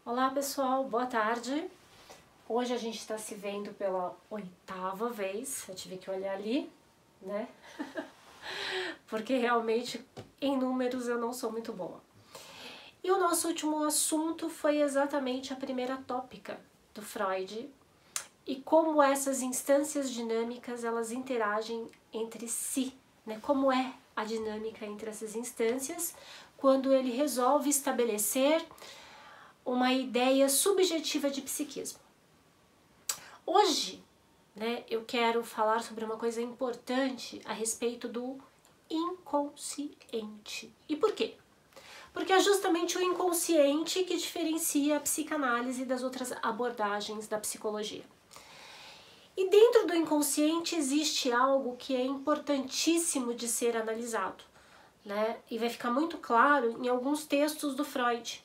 Olá pessoal, boa tarde. Hoje a gente está se vendo pela 8ª vez, eu tive que olhar ali, né? Porque realmente em números eu não sou muito boa. E o nosso último assunto foi exatamente a primeira tópica do Freud e como essas instâncias dinâmicas elas interagem entre si, né? Como é a dinâmica entre essas instâncias quando ele resolve estabelecer uma ideia subjetiva de psiquismo. Hoje, né, eu quero falar sobre uma coisa importante a respeito do inconsciente. E por quê? Porque é justamente o inconsciente que diferencia a psicanálise das outras abordagens da psicologia. E dentro do inconsciente existe algo que é importantíssimo de ser analisado, né? E vai ficar muito claro em alguns textos do Freud.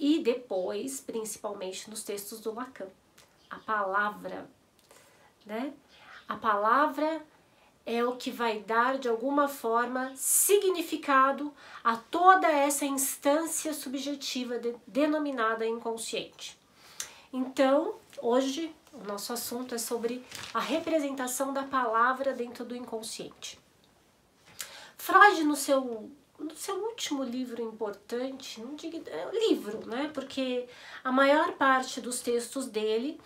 E depois, principalmente nos textos do Lacan, a palavra, né? A palavra é o que vai dar, de alguma forma, significado a toda essa instância subjetiva denominada inconsciente. Então, hoje, o nosso assunto é sobre a representação da palavra dentro do inconsciente. Freud, no seu último livro importante, não digo livro, né? Porque a maior parte dos textos dele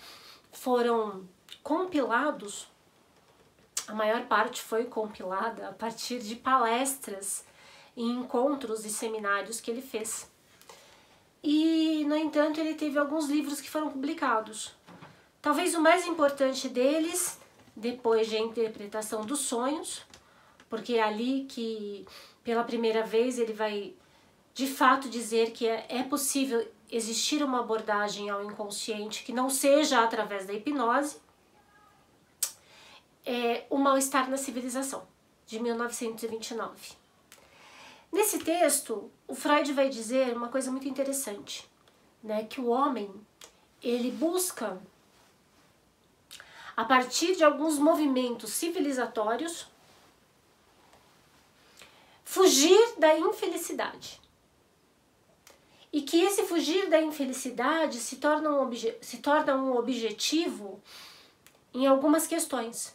foram compilados, a maior parte foi compilada a partir de palestras e encontros e seminários que ele fez. E, no entanto, ele teve alguns livros que foram publicados. Talvez o mais importante deles, depois de A Interpretação dos Sonhos, porque é ali que, pela primeira vez, ele vai, de fato, dizer que é possível existir uma abordagem ao inconsciente que não seja através da hipnose, é O Mal-Estar na Civilização, de 1929. Nesse texto, o Freud vai dizer uma coisa muito interessante, né, que o homem, ele busca, a partir de alguns movimentos civilizatórios, fugir da infelicidade. E que esse fugir da infelicidade se torna um objetivo em algumas questões.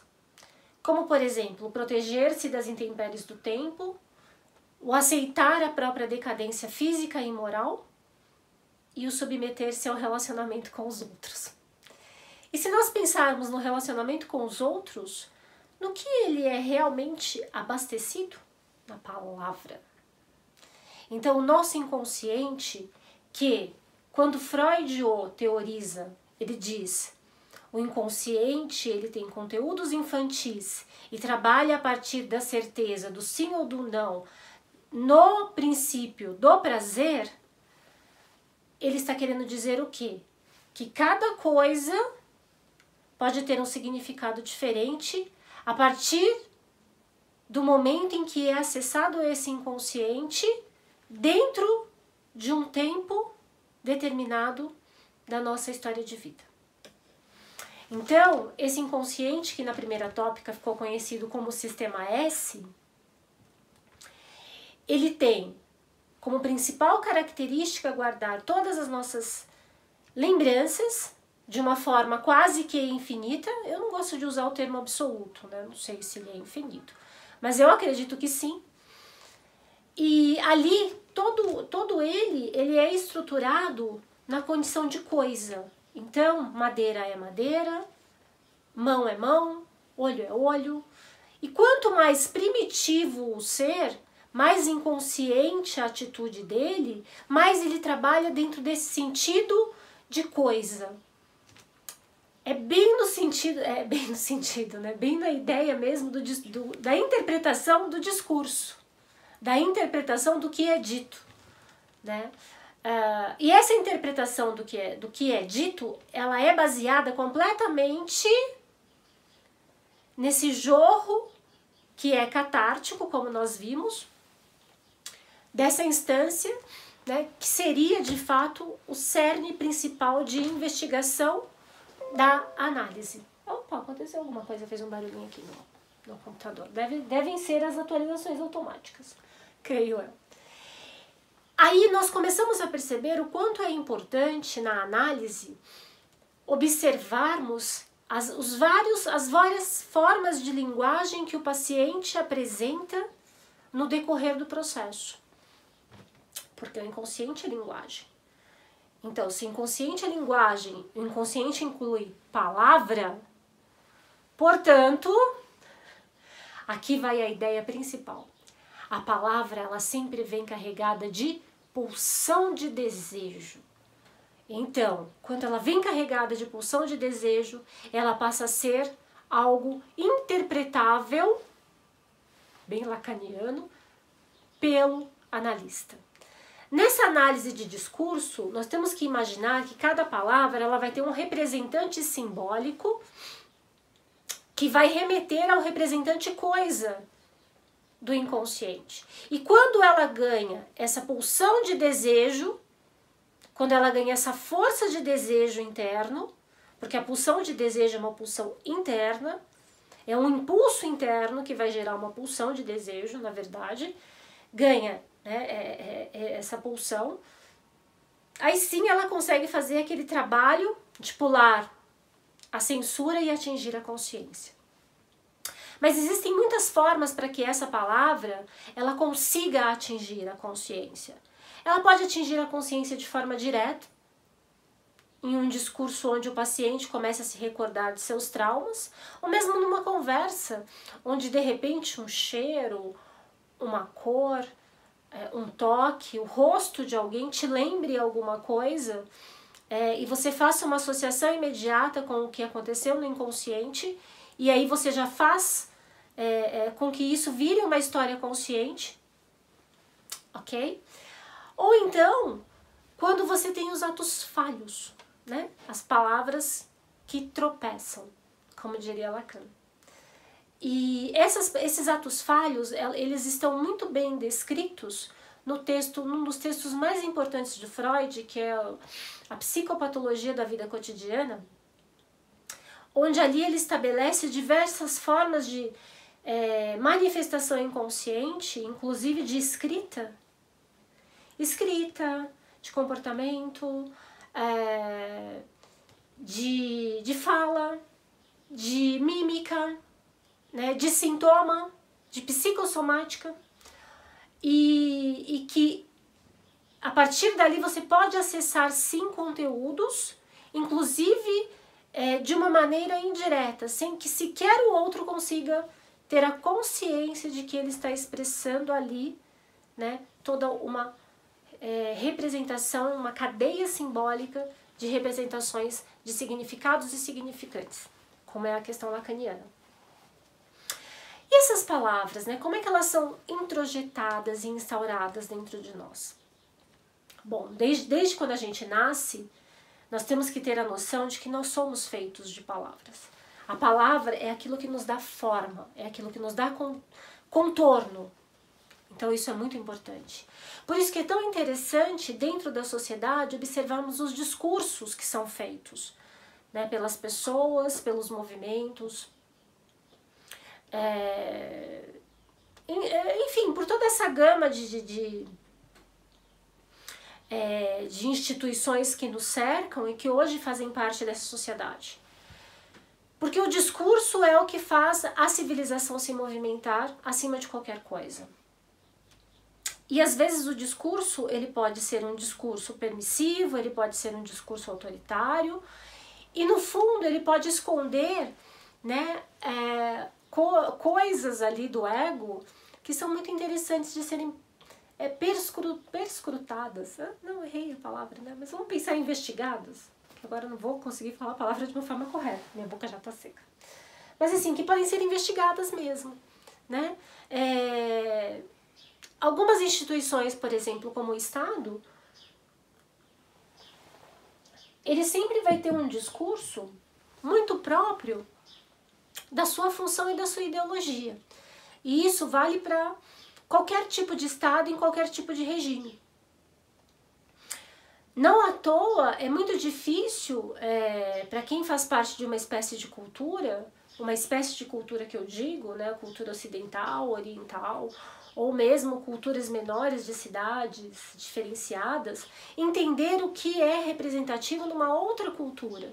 Como, por exemplo, proteger-se das intempéries do tempo, o aceitar a própria decadência física e moral e o submeter-se ao relacionamento com os outros. E se nós pensarmos no relacionamento com os outros, no que ele é realmente abastecido? Na palavra. Então, o nosso inconsciente, que quando Freud o teoriza, ele diz, o inconsciente ele tem conteúdos infantis e trabalha a partir da certeza do sim ou do não, no princípio do prazer, ele está querendo dizer o quê? Que cada coisa pode ter um significado diferente a partir do momento em que é acessado esse inconsciente dentro de um tempo determinado da nossa história de vida. Então, esse inconsciente, que na primeira tópica ficou conhecido como Sistema S, ele tem como principal característica guardar todas as nossas lembranças de uma forma quase que infinita. Eu não gosto de usar o termo absoluto, né? Não sei se ele é infinito, mas eu acredito que sim. E ali, todo ele é estruturado na condição de coisa. Então, madeira é madeira, mão é mão, olho é olho. E quanto mais primitivo o ser, mais inconsciente a atitude dele, mais ele trabalha dentro desse sentido de coisa. É bem no sentido, né? Bem na ideia mesmo da interpretação do discurso, da interpretação do que é dito, né? E essa interpretação do que é dito, ela é baseada completamente nesse jorro que é catártico, como nós vimos, dessa instância, né, que seria de fato o cerne principal de investigação da análise. Opa, aconteceu alguma coisa, fez um barulhinho aqui no computador. Devem ser as atualizações automáticas, creio eu. Aí nós começamos a perceber o quanto é importante na análise observarmos as várias formas de linguagem que o paciente apresenta no decorrer do processo. Porque o inconsciente é linguagem. Então, se inconsciente é linguagem, o inconsciente inclui palavra, portanto, aqui vai a ideia principal. A palavra, ela sempre vem carregada de pulsão de desejo. Então, quando ela vem carregada de pulsão de desejo, ela passa a ser algo interpretável, bem lacaniano, pelo analista. Nessa análise de discurso, nós temos que imaginar que cada palavra ela vai ter um representante simbólico que vai remeter ao representante coisa do inconsciente. E quando ela ganha essa pulsão de desejo, quando ela ganha essa força de desejo interno, porque a pulsão de desejo é uma pulsão interna, é um impulso interno que vai gerar uma pulsão de desejo, na verdade, ganha, né, essa pulsão, aí sim ela consegue fazer aquele trabalho de pular a censura e atingir a consciência. Mas existem muitas formas para que essa palavra ela consiga atingir a consciência. Ela pode atingir a consciência de forma direta, em um discurso onde o paciente começa a se recordar de seus traumas, ou mesmo numa conversa, onde de repente um cheiro, uma cor, um toque, o rosto de alguém te lembre alguma coisa, e você faça uma associação imediata com o que aconteceu no inconsciente, e aí você já faz com que isso vire uma história consciente, ok? Ou então, quando você tem os atos falhos, né? As palavras que tropeçam, como diria Lacan. E esses atos falhos, eles estão muito bem descritos no texto, num dos textos mais importantes de Freud, que é a Psicopatologia da Vida Cotidiana, onde ali ele estabelece diversas formas de manifestação inconsciente, inclusive de escrita, de comportamento, de fala, de mímica, né, de sintoma, de psicossomática, e que a partir dali você pode acessar sim conteúdos, inclusive de uma maneira indireta, sem que sequer o outro consiga ter a consciência de que ele está expressando ali, né, toda uma representação, uma cadeia simbólica de representações de significados e significantes, como é a questão lacaniana. E essas palavras, né, como é que elas são introjetadas e instauradas dentro de nós? Bom, desde quando a gente nasce, nós temos que ter a noção de que nós somos feitos de palavras. A palavra é aquilo que nos dá forma, é aquilo que nos dá contorno. Então isso é muito importante. Por isso que é tão interessante, dentro da sociedade, observarmos os discursos que são feitos, né, pelas pessoas, pelos movimentos, enfim, por toda essa gama de instituições que nos cercam e que hoje fazem parte dessa sociedade. Porque o discurso é o que faz a civilização se movimentar acima de qualquer coisa. E às vezes o discurso, ele pode ser um discurso permissivo, ele pode ser um discurso autoritário, e no fundo ele pode esconder, né, coisas ali do ego que são muito interessantes de serem perscrutadas. Não, errei a palavra, né? Mas vamos pensar em investigadas, que agora eu não vou conseguir falar a palavra de uma forma correta, minha boca já tá seca. Mas assim, que podem ser investigadas mesmo, né? Algumas instituições, por exemplo, como o Estado, ele sempre vai ter um discurso muito próprio da sua função e da sua ideologia. E isso vale para qualquer tipo de Estado, em qualquer tipo de regime. Não à toa, é muito difícil para quem faz parte de uma espécie de cultura que eu digo, né, cultura ocidental, oriental, ou mesmo culturas menores de cidades diferenciadas, entender o que é representativo numa outra cultura.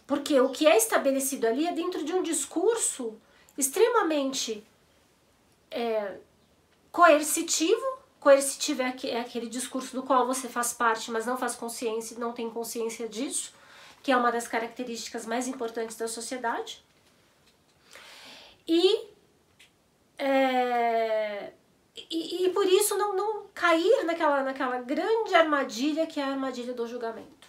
Porque o que é estabelecido ali é dentro de um discurso extremamente coercitivo. Coercitivo é aquele discurso do qual você faz parte, mas não faz consciência, não tem consciência disso, que é uma das características mais importantes da sociedade. E por isso não cair naquela grande armadilha que é a armadilha do julgamento.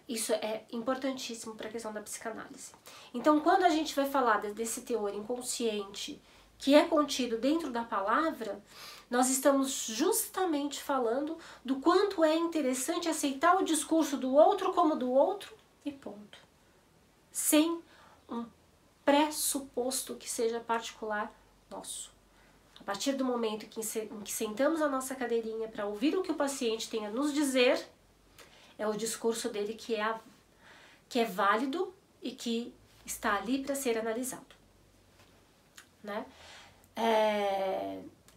Isso é importantíssimo para a questão da psicanálise. Então, quando a gente vai falar desse teor inconsciente que é contido dentro da palavra, nós estamos justamente falando do quanto é interessante aceitar o discurso do outro como do outro e ponto. Sem um pressuposto que seja particular nosso. A partir do momento em que sentamos a nossa cadeirinha para ouvir o que o paciente tem a nos dizer, é o discurso dele que é válido e que está ali para ser analisado. Né?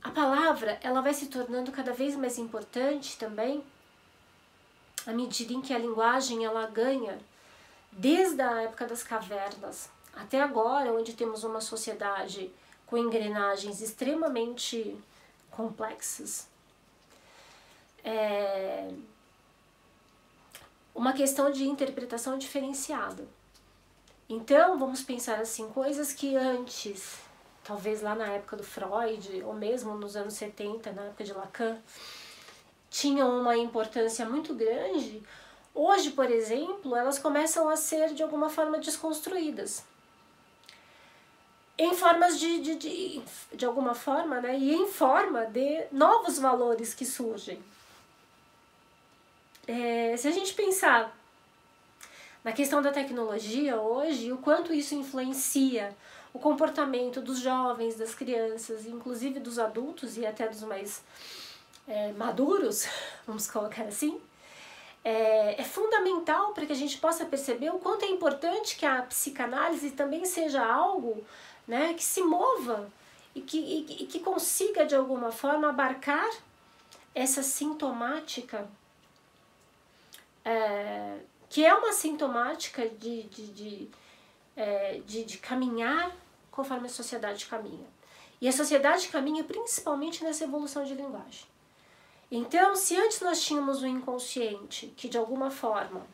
A palavra ela vai se tornando cada vez mais importante também à medida em que a linguagem ela ganha, desde a época das cavernas até agora, onde temos uma sociedade com engrenagens extremamente complexas, uma questão de interpretação diferenciada. Então, vamos pensar assim, coisas que antes, talvez lá na época do Freud, ou mesmo nos anos 70, na época de Lacan, tinham uma importância muito grande, hoje, por exemplo, elas começam a ser de alguma forma desconstruídas. Em formas de alguma forma, né, e em forma de novos valores que surgem. Se a gente pensar na questão da tecnologia hoje, o quanto isso influencia o comportamento dos jovens, das crianças, inclusive dos adultos e até dos mais maduros, vamos colocar assim, é fundamental para que a gente possa perceber o quanto é importante que a psicanálise também seja algo, né, que se mova e que consiga de alguma forma abarcar essa sintomática, que é uma sintomática de caminhar conforme a sociedade caminha. E a sociedade caminha principalmente nessa evolução de linguagem. Então, se antes nós tínhamos o inconsciente, que de alguma forma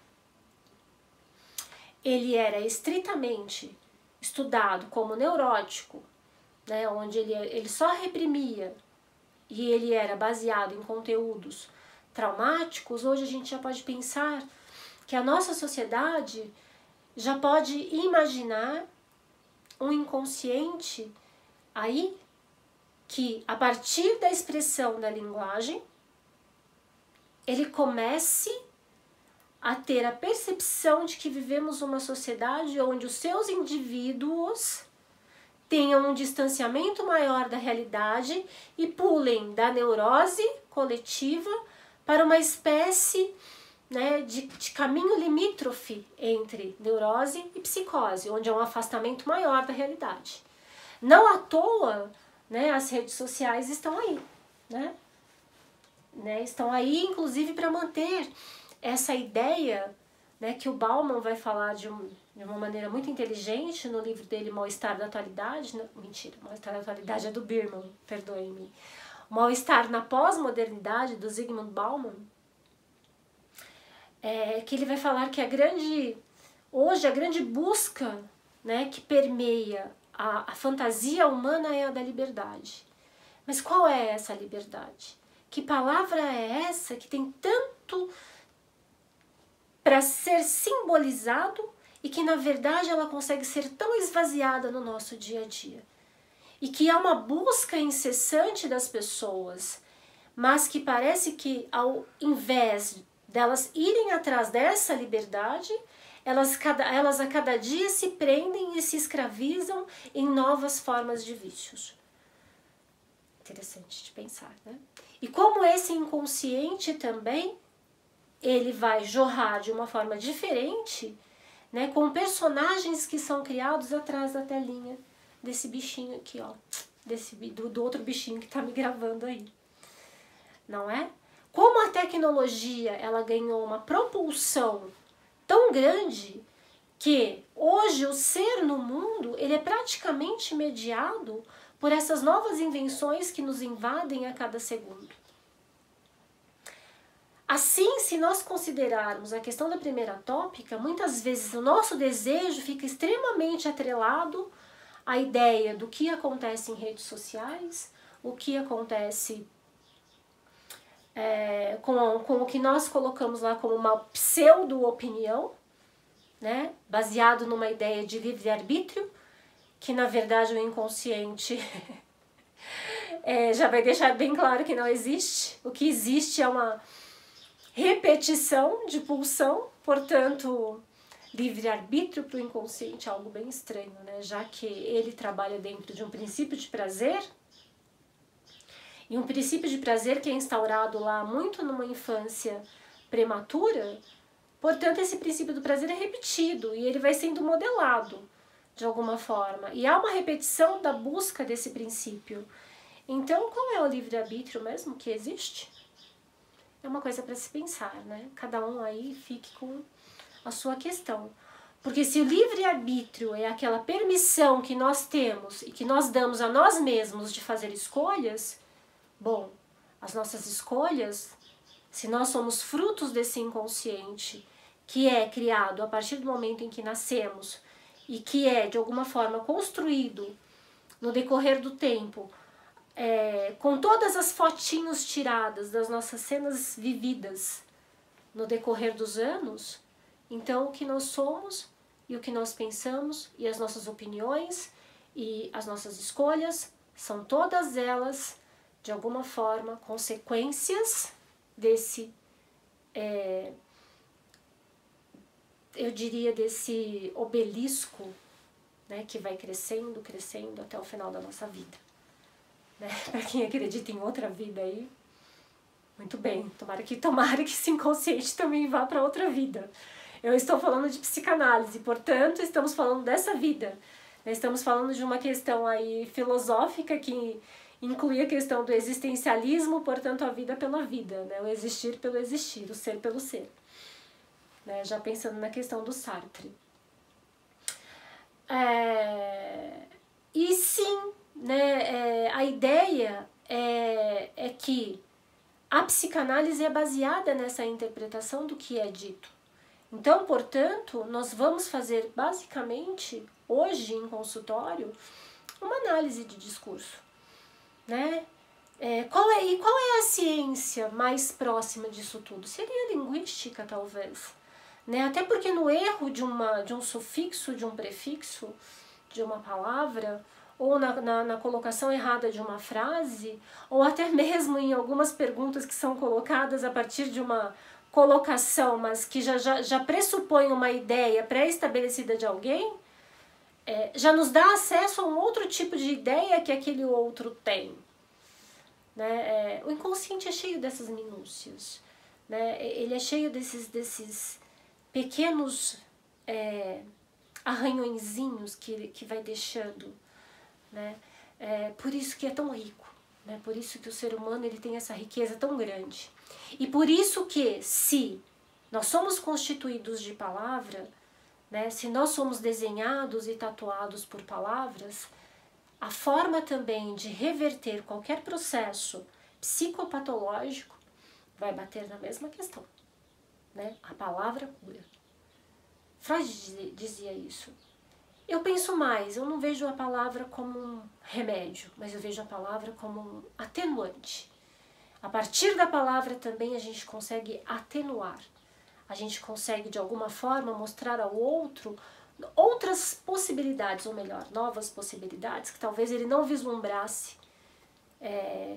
ele era estritamente estudado como neurótico, né, onde ele só reprimia e ele era baseado em conteúdos traumáticos, hoje a gente já pode pensar que a nossa sociedade já pode imaginar um inconsciente aí que, a partir da expressão da linguagem, ele comece a ter a percepção de que vivemos uma sociedade onde os seus indivíduos tenham um distanciamento maior da realidade e pulem da neurose coletiva para uma espécie, né, de caminho limítrofe entre neurose e psicose, onde é um afastamento maior da realidade. Não à toa, né, as redes sociais estão aí, né? Estão aí, inclusive, para manter essa ideia, né, que o Bauman vai falar de uma maneira muito inteligente no livro dele, Mal-Estar da Atualidade. Não, mentira, Mal-Estar da Atualidade é do Birman, perdoem-me. Mal-Estar na Pós-Modernidade, do Zygmunt Bauman, que ele vai falar que hoje a grande busca, né, que permeia a fantasia humana é a da liberdade. Mas qual é essa liberdade? Que palavra é essa que tem tanto para ser simbolizado e que na verdade ela consegue ser tão esvaziada no nosso dia a dia? E que há uma busca incessante das pessoas, mas que parece que ao invés delas irem atrás dessa liberdade, elas a cada dia se prendem e se escravizam em novas formas de vícios. Interessante de pensar, né? E como esse inconsciente também, ele vai jorrar de uma forma diferente, né, com personagens que são criados atrás da telinha, desse bichinho aqui, ó, do outro bichinho que tá me gravando aí, não é? Como a tecnologia, ela ganhou uma propulsão tão grande que hoje o ser no mundo, ele é praticamente mediado por essas novas invenções que nos invadem a cada segundo. Assim, se nós considerarmos a questão da primeira tópica, muitas vezes o nosso desejo fica extremamente atrelado à ideia do que acontece em redes sociais, o que acontece com o que nós colocamos lá como uma pseudo-opinião, né, baseado numa ideia de livre-arbítrio, que na verdade o inconsciente já vai deixar bem claro que não existe. O que existe é uma repetição de pulsão, portanto, livre-arbítrio para o inconsciente é algo bem estranho, né, já que ele trabalha dentro de um princípio de prazer, e um princípio de prazer que é instaurado lá muito numa infância prematura. Portanto, esse princípio do prazer é repetido e ele vai sendo modelado de alguma forma. E há uma repetição da busca desse princípio. Então, qual é o livre-arbítrio mesmo que existe? É uma coisa para se pensar, né? Cada um aí fique com a sua questão. Porque se o livre-arbítrio é aquela permissão que nós temos e que nós damos a nós mesmos de fazer escolhas, bom, as nossas escolhas, se nós somos frutos desse inconsciente que é criado a partir do momento em que nascemos e que é, de alguma forma, construído no decorrer do tempo, com todas as fotinhos tiradas das nossas cenas vividas no decorrer dos anos, então o que nós somos e o que nós pensamos e as nossas opiniões e as nossas escolhas são todas elas, de alguma forma, consequências desse, eu diria, desse obelisco, né, que vai crescendo, crescendo até o final da nossa vida. Né? Para quem acredita em outra vida aí, muito bem, tomara que esse inconsciente também vá para outra vida. Eu estou falando de psicanálise, portanto, estamos falando dessa vida. Né? Estamos falando de uma questão aí filosófica que inclui a questão do existencialismo, portanto, a vida pela vida, né? O existir pelo existir, o ser pelo ser. Né? Já pensando na questão do Sartre. E sim, né, a ideia é que a psicanálise é baseada nessa interpretação do que é dito. Então, portanto, nós vamos fazer basicamente, hoje em consultório, uma análise de discurso. Né? Qual é a ciência mais próxima disso tudo? Seria a linguística, talvez. Né? Até porque no erro de um sufixo, de um prefixo, de uma palavra, ou na colocação errada de uma frase, ou até mesmo em algumas perguntas que são colocadas a partir de uma colocação, mas que já pressupõe uma ideia pré-estabelecida de alguém, já nos dá acesso a um outro tipo de ideia que aquele outro tem. Né? O inconsciente é cheio dessas minúcias. Né? Ele é cheio desses pequenos arranhõezinhos que vai deixando. Né? Por isso que é tão rico. Né? Por isso que o ser humano ele tem essa riqueza tão grande. E por isso que, se nós somos constituídos de palavra, né? Se nós somos desenhados e tatuados por palavras, a forma também de reverter qualquer processo psicopatológico vai bater na mesma questão. Né? A palavra cura. Freud dizia isso. Eu penso mais, eu não vejo a palavra como um remédio, mas eu vejo a palavra como um atenuante. A partir da palavra também a gente consegue atenuar. A gente consegue, de alguma forma, mostrar ao outro outras possibilidades, ou melhor, novas possibilidades, que talvez ele não vislumbrasse,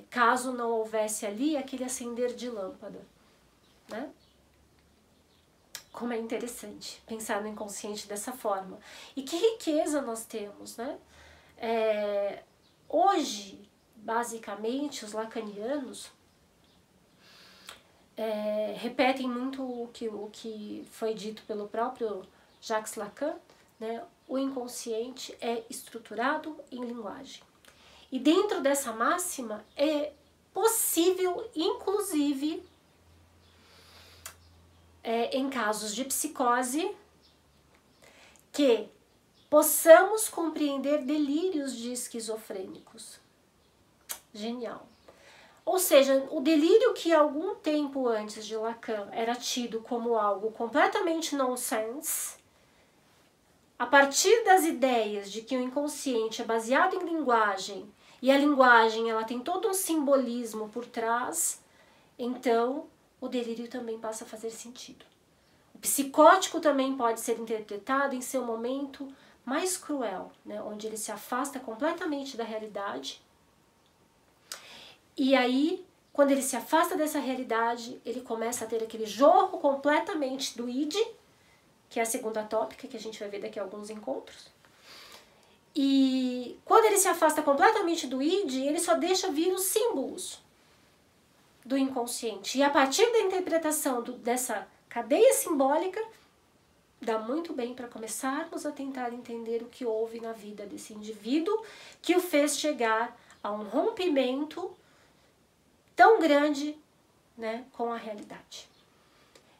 caso não houvesse ali aquele acender de lâmpada. Né? Como é interessante pensar no inconsciente dessa forma. E que riqueza nós temos, né? Hoje, basicamente, os lacanianos repetem muito o que foi dito pelo próprio Jacques Lacan, né, o inconsciente é estruturado em linguagem. E dentro dessa máxima é possível, inclusive, em casos de psicose, que possamos compreender delírios de esquizofrênicos. Genial. Ou seja, o delírio que algum tempo antes de Lacan era tido como algo completamente nonsense, a partir das ideias de que o inconsciente é baseado em linguagem e a linguagem ela tem todo um simbolismo por trás, então o delírio também passa a fazer sentido. O psicótico também pode ser interpretado em seu momento mais cruel, né, onde ele se afasta completamente da realidade. E aí, quando ele se afasta dessa realidade, ele começa a ter aquele jorro completamente do id, que é a segunda tópica, que a gente vai ver daqui a alguns encontros. E quando ele se afasta completamente do id, ele só deixa vir os símbolos do inconsciente. E a partir da interpretação dessa cadeia simbólica, dá muito bem para começarmos a tentar entender o que houve na vida desse indivíduo que o fez chegar a um rompimento tão grande, né, com a realidade.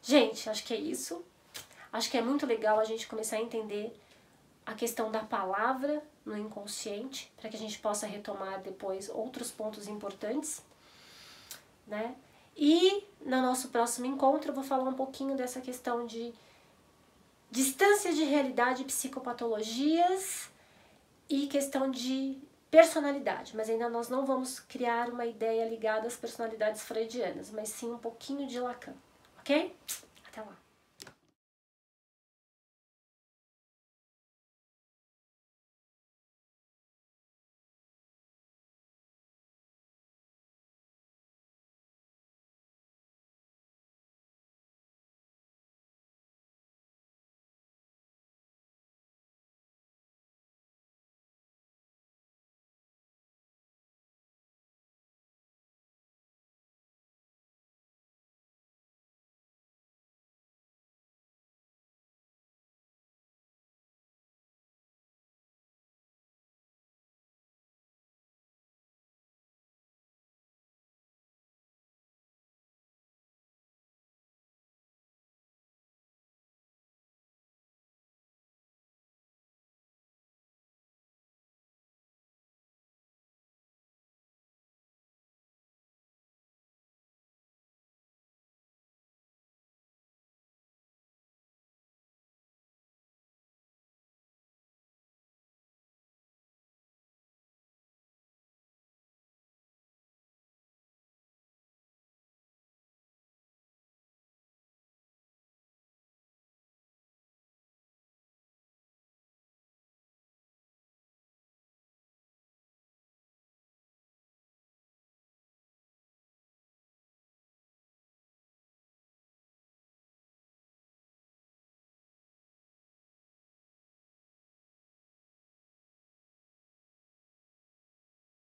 Gente, acho que é isso. Acho que é muito legal a gente começar a entender a questão da palavra no inconsciente, para que a gente possa retomar depois outros pontos importantes, né? E no nosso próximo encontro eu vou falar um pouquinho dessa questão de distância de realidade e psicopatologias e questão de personalidade, mas ainda nós não vamos criar uma ideia ligada às personalidades freudianas, mas sim um pouquinho de Lacan, ok? Até lá!